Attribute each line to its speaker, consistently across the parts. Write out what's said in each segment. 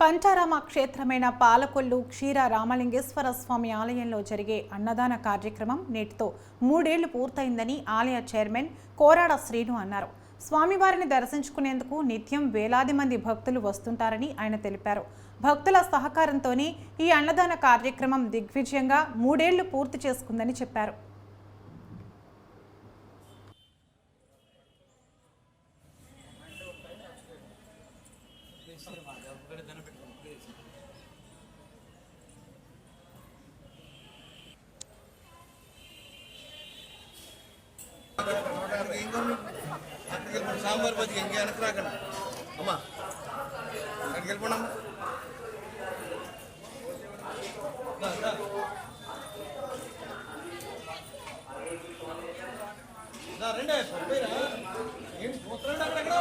Speaker 1: పంచారామ క్షేత్రమైన పాలకొల్లు క్షీర రామలింగేశ్వర స్వామి ఆలయంలో జరిగే అన్నదాన కార్యక్రమం నేటితో 3 ఏళ్లు పూర్తయిందని ఆలయ చైర్మన్ కోరాడ శ్రీను అన్నారు. స్వామివారిని దర్శించుకునేందుకు నిత్యం వేలాది మంది భక్తులు వస్తుంటారని ఆయన తెలిపారు. భక్తుల సహకారంతోనే ఈ అన్నదాన కార్యక్రమం దిగ్విజయంగా 3 ఏళ్లు పూర్తి చేసుకుందని చెప్పారు.
Speaker 2: సాంబార్ బజ్జీ ఇంకే వెనక్కి రాకండి అమ్మా, అక్కడికి వెళ్ళిపోండి అమ్మా. రండి పడిపోయిరా, ఏంటి చూస్తున్నాండి అక్కడెక్కడ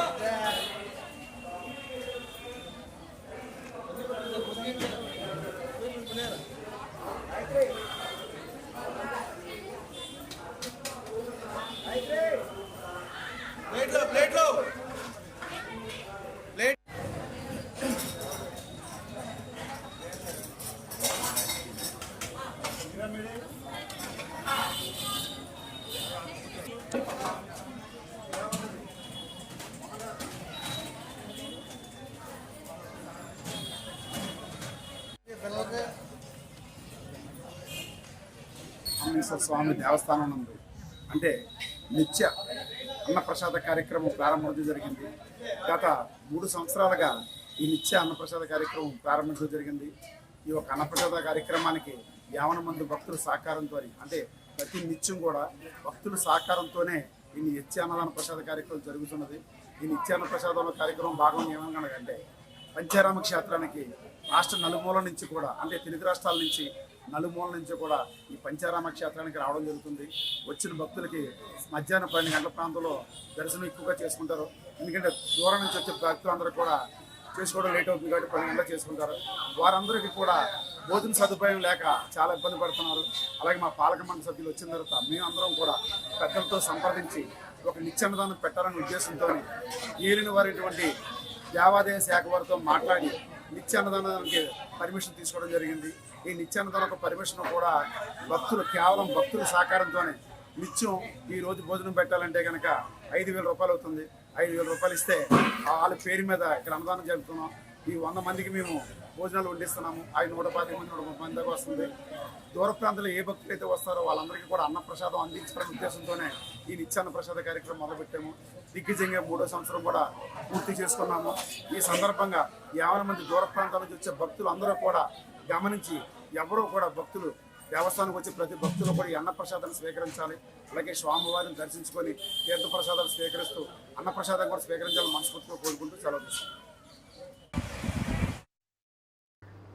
Speaker 2: ప్లేట్లో ప్లేట్
Speaker 3: రామలింగేశ్వర స్వామి దేవస్థానం నందు అంటే నిత్య అన్నప్రసాద కార్యక్రమం ప్రారంభించడం జరిగింది. గత 3 సంవత్సరాలుగా ఈ నిత్య అన్నప్రసాద కార్యక్రమం ప్రారంభించడం జరిగింది. ఈ యొక్క అన్నప్రసాద కార్యక్రమానికి 50 మంది భక్తుల సహకారంతో, అంటే ప్రతి నిత్యం కూడా భక్తుల సహకారంతోనే ఈ నిత్య అన్నదాన ప్రసాద కార్యక్రమం జరుగుతున్నది. ఈ నిత్య అన్న ప్రసాద కార్యక్రమం భాగం ఏమనగానంటే పంచారామ క్షేత్రానికి రాష్ట్ర నలుమూల నుంచి కూడా, అంటే తెలుగు రాష్ట్రాల నుంచి నలుమూల నుంచి కూడా ఈ పంచారామ క్షేత్రానికి రావడం జరుగుతుంది. వచ్చిన భక్తులకి మధ్యాహ్నం 12 గంటల ప్రాంతంలో దర్శనం ఎక్కువగా చేసుకుంటారు. ఎందుకంటే దూరం నుంచి వచ్చే భక్తులందరూ కూడా చేసుకోవడం లేట్ అవుతుంది కాబట్టి 12 గంటలు చేసుకుంటారు. వారందరికీ కూడా భోజన సదుపాయం లేక చాలా ఇబ్బంది పడుతున్నారు. అలాగే మా పాలక మండలి సభ్యులు వచ్చిన తర్వాత మేమందరం కూడా పెద్దలతో సంప్రదించి ఒక నిత్యాన్నదానం పెట్టాలనే ఉద్దేశంతో ఏలిన వారిటువంటి దేవాదాయ శాఖ వారితో మాట్లాడి నిత్యాన్నదానానికి పర్మిషన్ తీసుకోవడం జరిగింది. ఈ నిత్యాన్నదాన పర్మిషన్ కూడా కేవలం భక్తుల సహకారంతోనే నిత్యం ఈ రోజు భోజనం పెట్టాలంటే కనుక 5,000 రూపాయలు అవుతుంది. 5,000 రూపాయలు ఇస్తే వాళ్ళ పేరు మీద ఇక్కడ అన్నదానం జరుపుతున్నాం. ఈ 100 మందికి మేము భోజనాలు వండిస్తున్నాము. 125 మంది 130 మంది దాకా వస్తుంది. దూర ప్రాంతంలో ఏ భక్తులు అయితే వస్తారో వాళ్ళందరికీ కూడా అన్నప్రసాదం అందించాలనే ఉద్దేశంతోనే ఈ నిత్యాన్న ప్రసాద కార్యక్రమం మొదలుపెట్టాము. దిగ్విజయంగా 3వ సంవత్సరం కూడా పూర్తి చేసుకున్నాము. ఈ సందర్భంగా 50 మంది దూర ప్రాంతాల నుంచి వచ్చే భక్తులు అందరూ కూడా గమనించి ఎవరో కూడా భక్తులు దేవస్థానానికి వచ్చే ప్రతి భక్తులు కూడా ఈ అన్నప్రసాదాన్ని స్వీకరించాలి. అలాగే స్వామివారిని దర్శించుకొని తీర్థప్రసాదాలు స్వీకరిస్తూ అన్నప్రసాదం కూడా స్వీకరించాలని మనస్ఫూర్తిగా కోరుకుంటూ సెలవు.